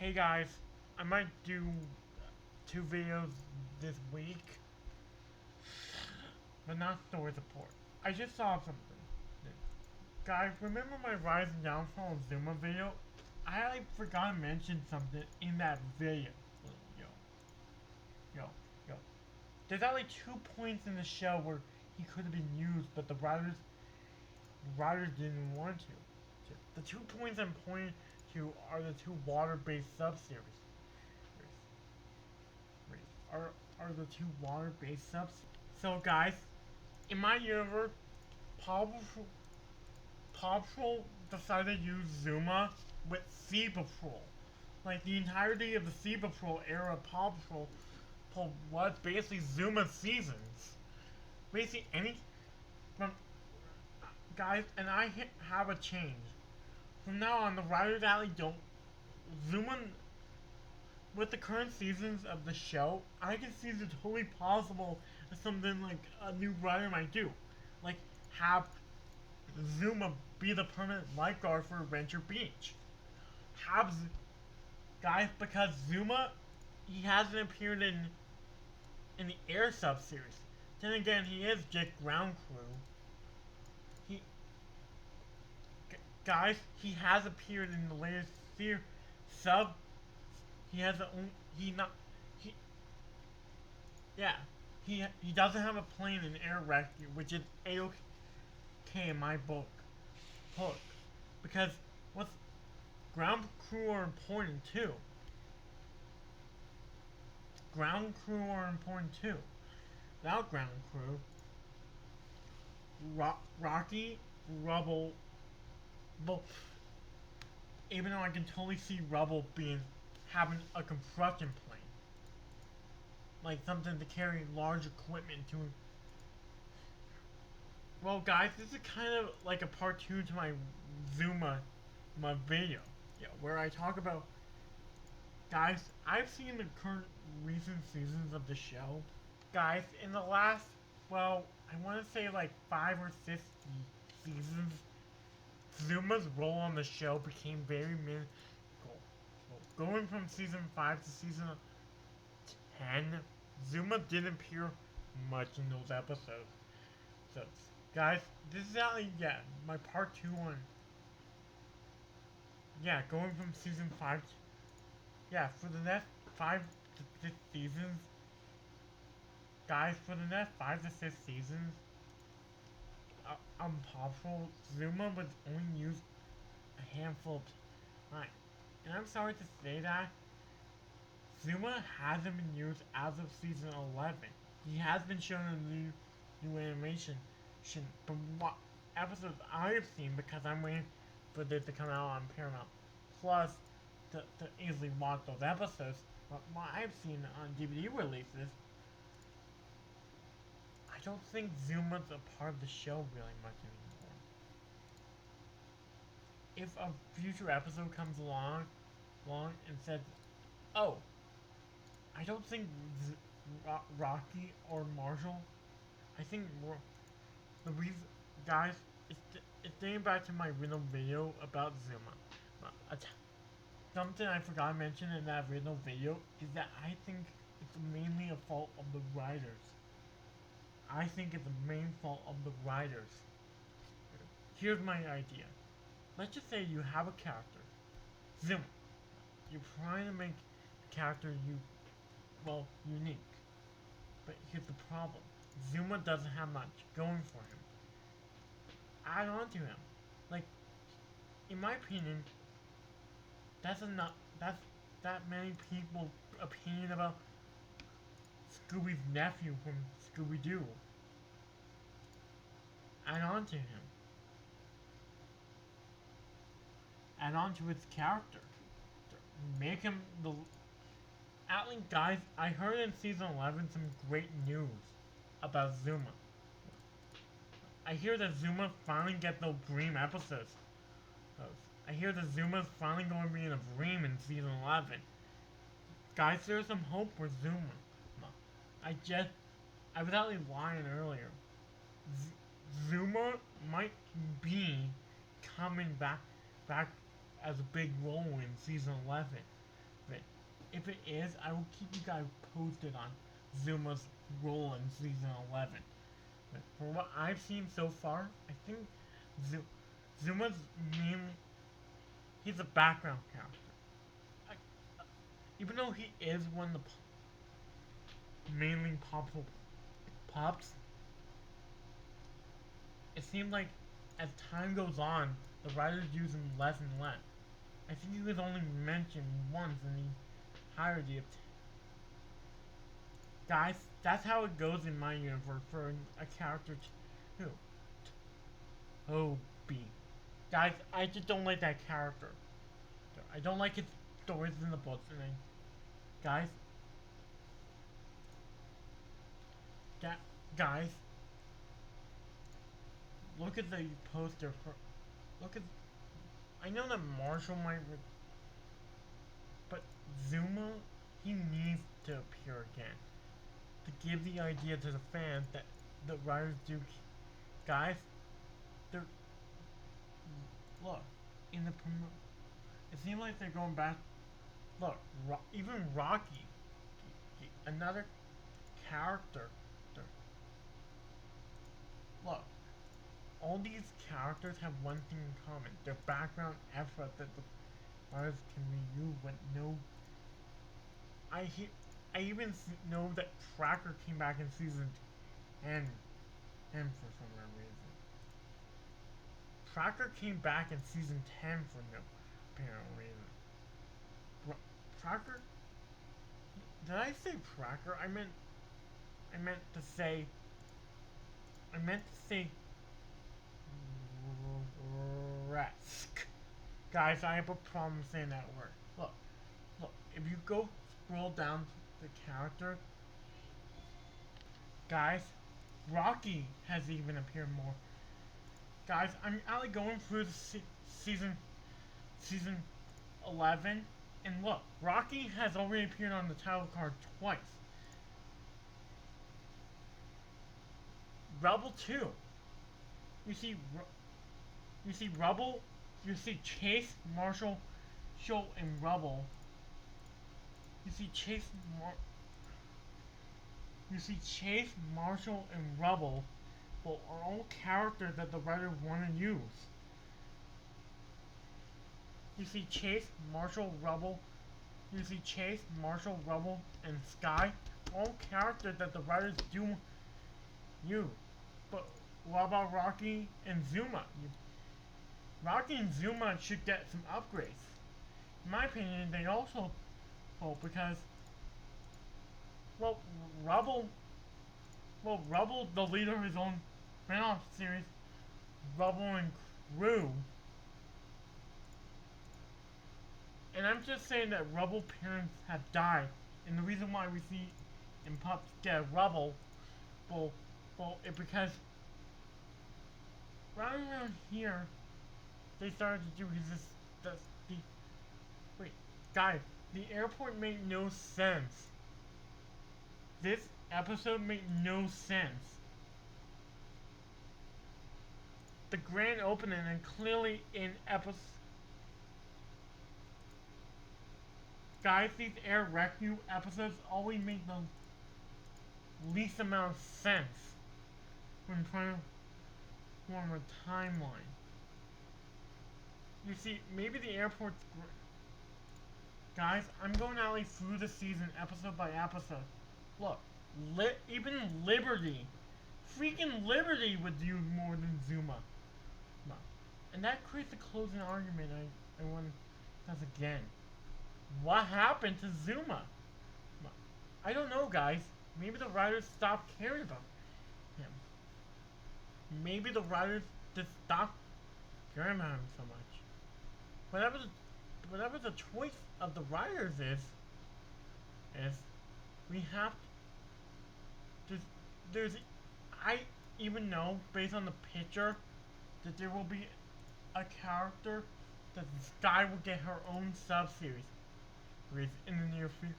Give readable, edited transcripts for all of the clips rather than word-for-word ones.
Hey guys, I might do 2 videos this week, but not story support. I just saw something. Guys, remember my rise and downfall of Zuma video? I forgot to mention something in that video. Yo, yo, yo. There's only 2 points in the show where he could have been used, but the writers didn't want to. The 2 points I'm pointing to are the two water-based sub-series. Are the two water-based subs. So guys, in my universe, Paw Patrol decided to use Zuma with Sea Patrol. Like the entirety of the Sea Patrol era of Paw Patrol was basically Zuma seasons. Basically any from guys, and have a change. From now on, the writers actually don't Zuma with the current seasons of the show, I can see it's totally possible as something like a new writer might do. Like, have Zuma be the permanent lifeguard for Adventure Beach. Have, guys, because Zuma, he hasn't appeared in the Air Sub series. Then again, he is just ground crew. He, guys, he has appeared in the latest sub. He has a he not he yeah he doesn't have a plane in air rescue, which is a-okay in my book because what's ground crew are important too. Ground crew are important too. Without ground crew, Rocky Rubble, well, even though I can totally see Rubble having a construction plane. Like something to carry large equipment to. Well guys, this is kind of like a part 2 to my Zuma video. Yeah, where I talk about guys, I've seen the current recent seasons of the show. Guys, in the last, well, I want to say like 5 or 6 seasons, Zuma's role on the show became very minuscule. Going from season 5 to season 10, Zuma didn't appear much in those episodes. So, guys, this is actually, my part 2 on, going from season 5 to, for the next 5 to 6 seasons, guys, for the next 5 to 6 seasons, on Paw Patrol, Zuma was only used a handful of times. And I'm sorry to say that, Zuma hasn't been used as of season 11. He has been shown in new animation from what episodes I've seen, because I'm waiting for this to come out on Paramount Plus to easily watch those episodes. But what I've seen on DVD releases, I don't think Zuma's a part of the show really much anymore. If a future episode comes along and says, oh, I don't think Rocky or Marshall, I think the reason, guys, it's dating back to my original video about Zuma. Something I forgot to mention in that original video is that I think it's mainly a fault of the writers. I think it's the main fault of the writers. Here's my idea. Let's just say you have a character, Zuma. You're trying to make the character unique. But here's the problem. Zuma doesn't have much going for him. Add on to him. Like, in my opinion, that's that many people's opinion about Scooby's nephew from Scooby-Doo. Add on to him. Add on to his character. Make him the... Actually, guys, I heard in season 11 some great news about Zuma. I hear that Zuma finally gets those dream episodes. I hear that Zuma's finally going to be in a dream in season 11. Guys, there's some hope for Zuma. I was actually lying earlier. Zuma might be coming back as a big role in season 11. if it is, I will keep you guys posted on Zuma's role in season 11. But from what I've seen so far, I think Zuma's mainly he's a background character. I, even though he is one of the mainly pops, it seems like as time goes on, the writers use him less and less. I think he was only mentioned once in the entirety of. Guys, that's how it goes in my universe for a character too. Toby. Guys, I just don't like that character. I don't like his stories in the books, and guys, guys, look at the poster for. Look at. I know that Marshall might, but Zuma, he needs to appear again to give the idea to the fans that the writers do. Guys, they're look in the it seems like they're going back. Look, even Rocky, another character. Look, all these characters have one thing in common: their background effort that the artists can reuse with no. I even know that Tracker came back in season 10, for some reason. Tracker came back in season 10 for no apparent reason. Tracker? Did I say Tracker? I meant to say. Resk. Guys, I have a problem saying that word. Look. If you go scroll down the character, guys, Rocky has even appeared more. Guys, I'm actually going through the season 11, and look, Rocky has already appeared on the title card twice. Rebel 2. You see Rebel. You see Chase, Marshall, Show, and Rebel. You see Chase, Marshall, and Rebel, well, are all characters that the writer want to use. You see Chase, Marshall, Rebel. You see Chase, Marshall, Rebel, and Sky, all characters that the writers do use. But what about Rocky and Zuma? Rocky and Zuma should get some upgrades. In my opinion, they also, because, Rebel, the leader of his own spin-off series, Rebel and Crew. And I'm just saying that Rebel parents have died, and the reason why we see in Pups get Rebel, it's because right around here, they started to do wait, guys, the airport made no sense. This episode made no sense. The grand opening and clearly in episode. Guys, these air rescue episodes always make the least amount of sense when trying to form a timeline. You see, maybe the airport's guys, I'm going out through the season episode by episode. Look, even Liberty, freaking Liberty would do more than Zuma. And that creates a closing argument I want to discuss again. What happened to Zuma? I don't know, guys. Maybe the writers stopped caring about him. Maybe the writers just stopped caring about him so much. Whatever the choice of the writers is we have I even know based on the picture that there will be a character that Sky will get her own sub-series in the near future.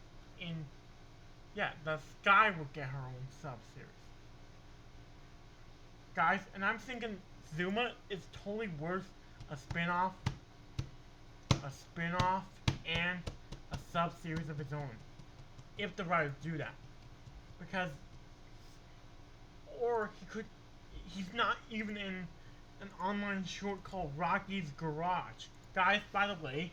The Sky will get her own sub-series. Guys, and I'm thinking Zuma is totally worth a spin-off and a sub-series of his own. If the writers do that. Because, or he could, he's not even in an online short called Rocky's Garage. Guys, by the way,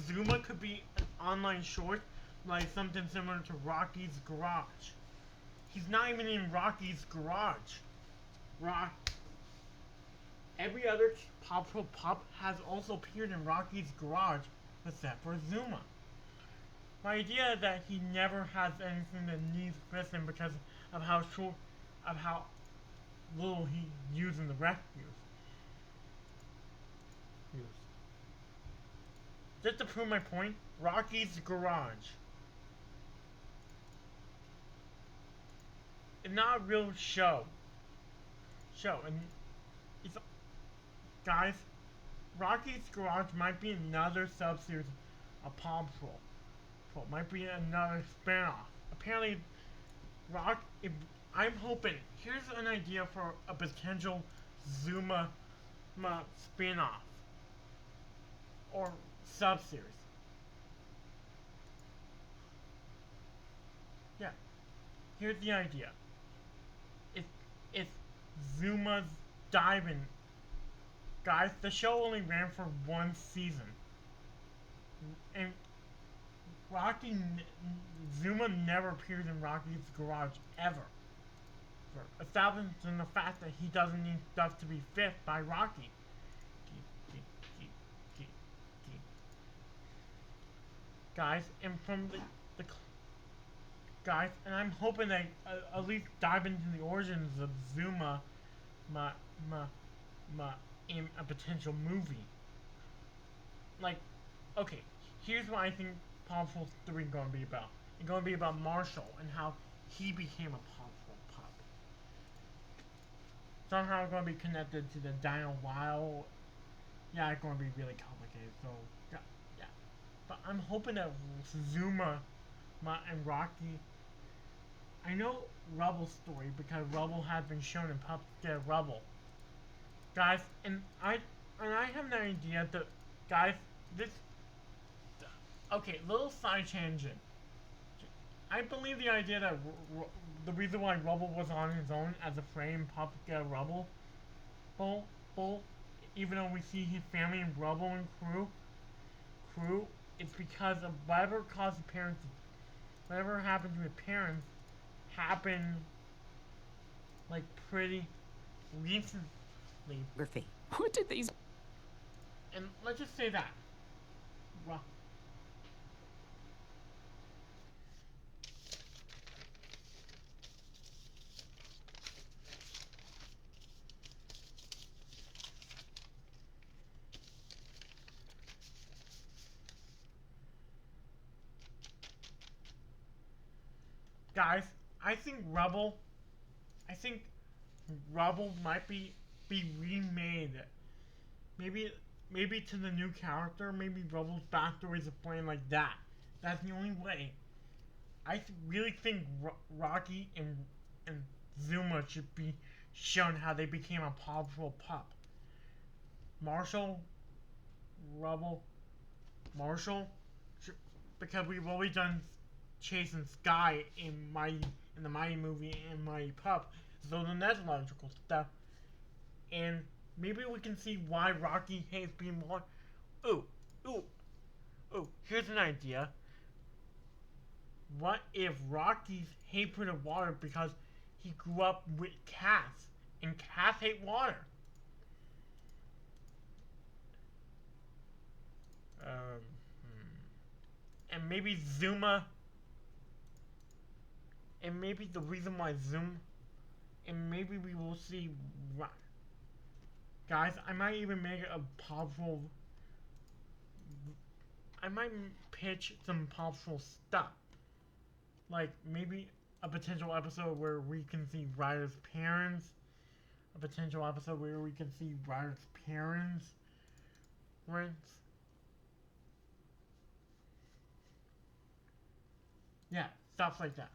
Zuma could be an online short like something similar to Rocky's Garage. He's not even in Rocky's Garage. Rock. Every other Paw Patrol pup has also appeared in Rocky's Garage, except for Zuma. My idea is that he never has anything that needs fixing because of how short, of how little he used in the rescues. Just to prove my point, Rocky's Garage. It's not a real show. And it's, guys, Rocky's Garage might be another sub-series of Paw Patrol. It might be another spin-off. Apparently, I'm hoping, here's an idea for a potential Zuma spin-off. Or sub-series. Yeah. Here's the idea. It's Zuma's diving. Guys, the show only ran for one season. And Zuma never appeared in Rocky's Garage ever. Establishing the fact that he doesn't need stuff to be fixed by Rocky. Guys, and from the guys, and I'm hoping they at least dive into the origins of Zuma, in a potential movie. Like, okay, here's what I think Paw Patrol 3 is going to be about. It's going to be about Marshall and how he became a Paw Patrol pup. Somehow it's going to be connected to the Dino Wild. Yeah, it's going to be really complicated, so, yeah. But I'm hoping that Zuma and Rocky, I know Rubble's story because Rubble has been shown in Pup Scare Rubble. Guys, and I have an idea that, guys, okay, little side tangent. I believe the idea that the reason why Rubble was on his own as a frame Pup Scare Rubble, even though we see his family and Rubble and crew, it's because of whatever caused the parents, whatever happened to his parents, happened like pretty recently. What did these? And let's just say that. Guys, I think Rubble might be remade. Maybe to the new character. Maybe Rubble's backstory is explained like that. That's the only way. I really think Rocky and Zuma should be shown how they became a Paw Patrol pup. Marshall, because we've always done Chase and Sky in the Mighty movie and Mighty Pup, so the that's logical stuff. And maybe we can see why Rocky hates being born. Ooh, here's an idea. What if Rocky's hatred of water because he grew up with cats, and cats hate water? And maybe Zuma, and maybe the reason why and maybe we will see, guys, I might even make a Paw Patrol, I might pitch some Paw Patrol stuff, like maybe a potential episode where we can see Ryder's parents, yeah, stuff like that.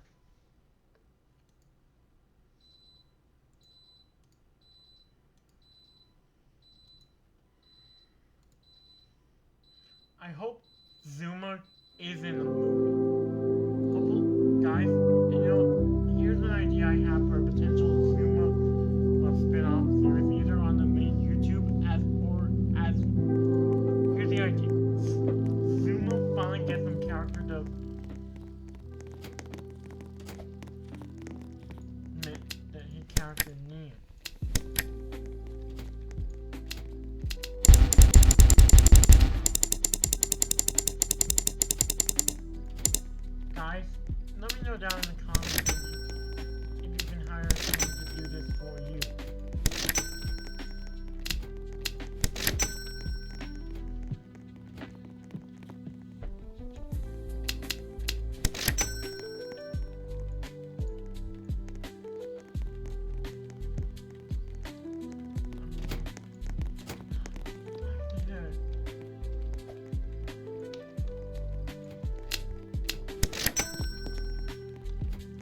I hope Zuma is in the movie. Hopefully, guys, you know, here's an idea I have for a potential Zuma spin-off series, either on the main YouTube as here's the idea. Zuma finally gets some character to that his character needs. Guys, let me know down in the comments if you can hire someone to do this for you.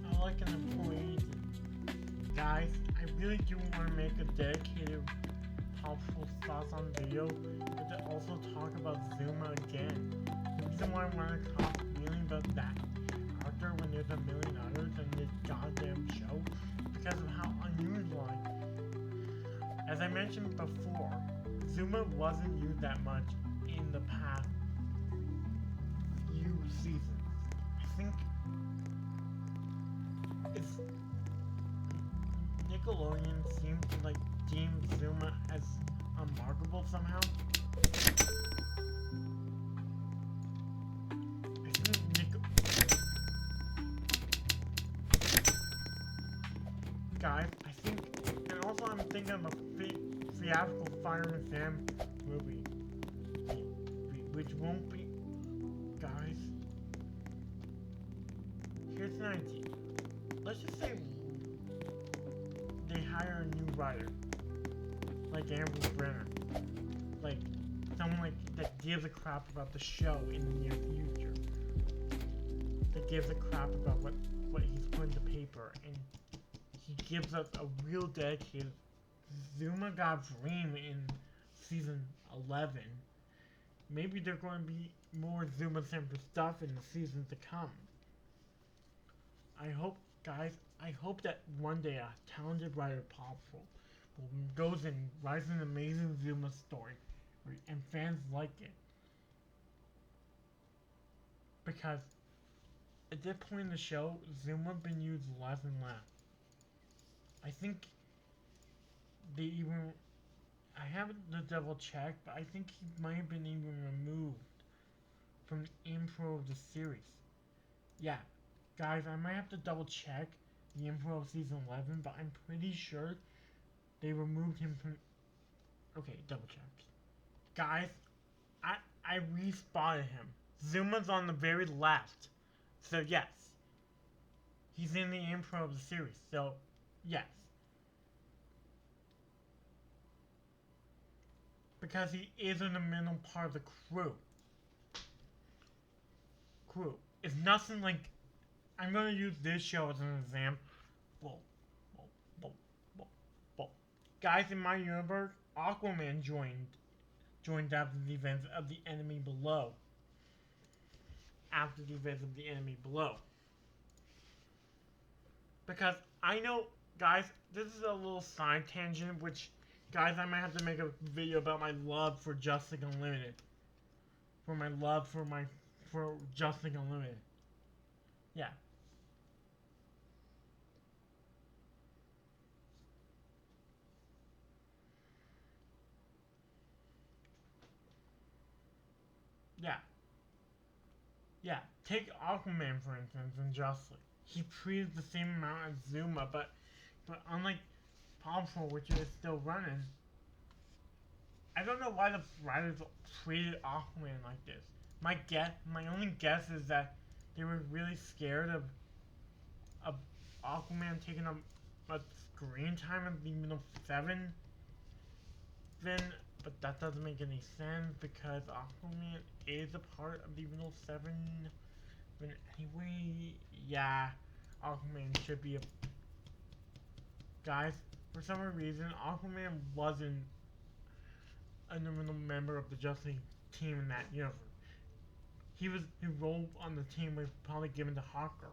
I like an employee. Guys, I really do want to make a dedicated helpful thoughts on video, but to also talk about Zuma again. The reason why I want to talk really about that character when there's a million others in this goddamn show is because of how unusual. As I mentioned before, Zuma wasn't used that much in the past few seasons. I think it's Nickelodeon seems to like deem Zuma as unmarkable somehow. I think guys, I think, and also I'm thinking of a theatrical Fireman Sam movie, which won't be, guys. Here's an idea. Let's just say they hire a new writer, like Amber Brenner, like someone like that gives a crap about the show in the near future, that gives a crap about what he's put into paper, and he gives us a real dedicated Zuma got dream in season 11. Maybe there's going to be more Zuma Center stuff in the seasons to come. I hope, guys, I hope that one day a talented writer powerful goes and writes an amazing Zuma story, and fans like it. Because at this point in the show, Zuma been used less and less. I think they even, I haven't double checked, but I think he might have been even removed from the intro of the series. Yeah, guys, I might have to double check the intro of season 11, but I'm pretty sure they removed him from. Okay, double check. Guys, I respotted him. Zuma's on the very left, so yes, he's in the intro of the series. So yes, because he is in the middle part of the crew. It's nothing like. I'm gonna use this show as an example. Guys, in my universe, Aquaman joined after the events of the enemy below. After the events of the enemy below. Because I know, guys, this is a little side tangent, which, guys, I might have to make a video about my love for Justice Unlimited. For my love for Justice Unlimited. Yeah. Yeah, take Aquaman for instance in Justice. He treated the same amount as Zuma, but unlike Paw Patrol, which is still running, I don't know why the writers treated Aquaman like this. My only guess is that they were really scared of Aquaman taking up a screen time of the middle 7. Then, but that doesn't make any sense because Aquaman is a part of the middle 7. But anyway, yeah, Aquaman should be a. Guys, for some reason, Aquaman wasn't a nominal member of the Justice team in that universe. his role on the team was probably given to Hawk Girl.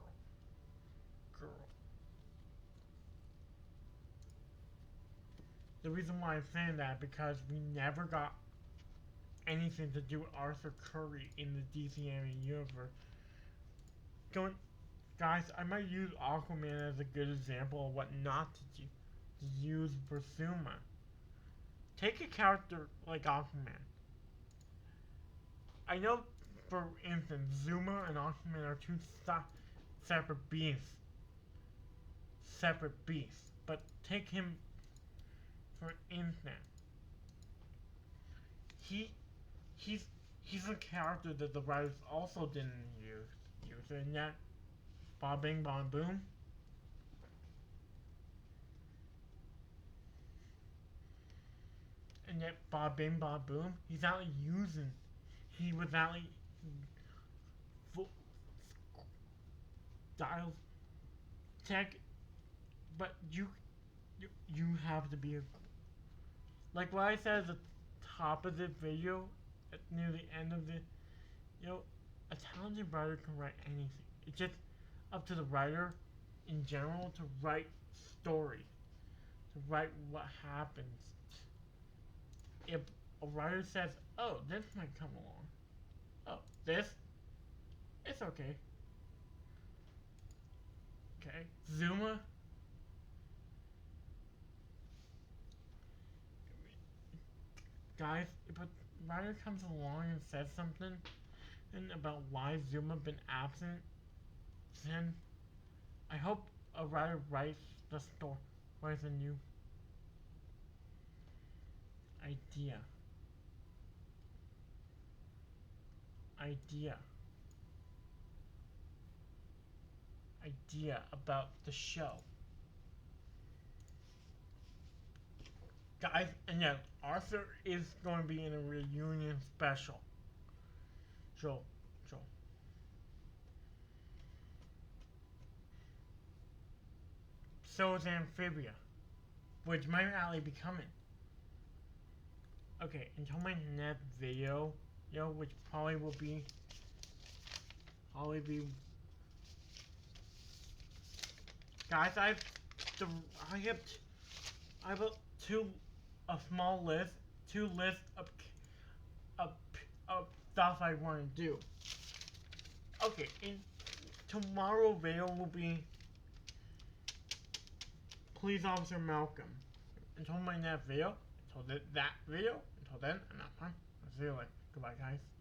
The reason why I'm saying that because we never got anything to do with Arthur Curry in the DC Animated Universe. Guys, I might use Aquaman as a good example of what not to do. To use for Zuma. Take a character like Aquaman. I know, for instance, Zuma and Aquaman are two separate beasts. But take him, for instance. He's a character that the writers also didn't use, and that Bob Bing Bob Boom. And yet Bob Bing Bob Boom, he's not using. He was not dials tech, but you have to be like what I said at the top of the video, near the end of the, a talented writer can write anything. It's just up to the writer in general to write stories, to write what happens. If a writer says, oh, this might come along. Oh, this? It's okay. Okay, Zuma. Guys, if a writer comes along and says something about why Zuma been absent, then I hope a writer writes a new idea about the show. Guys, and yeah, Arthur is going to be in a reunion special. Joel. So is Amphibia, which might actually be coming. Okay, until my next video, which probably will be, guys, I have a small list, two lists of stuff I want to do. Okay, in tomorrow video will be Police Officer Malcolm. Until my next video, until then, I'm not fine. I'll see you later. Goodbye, guys.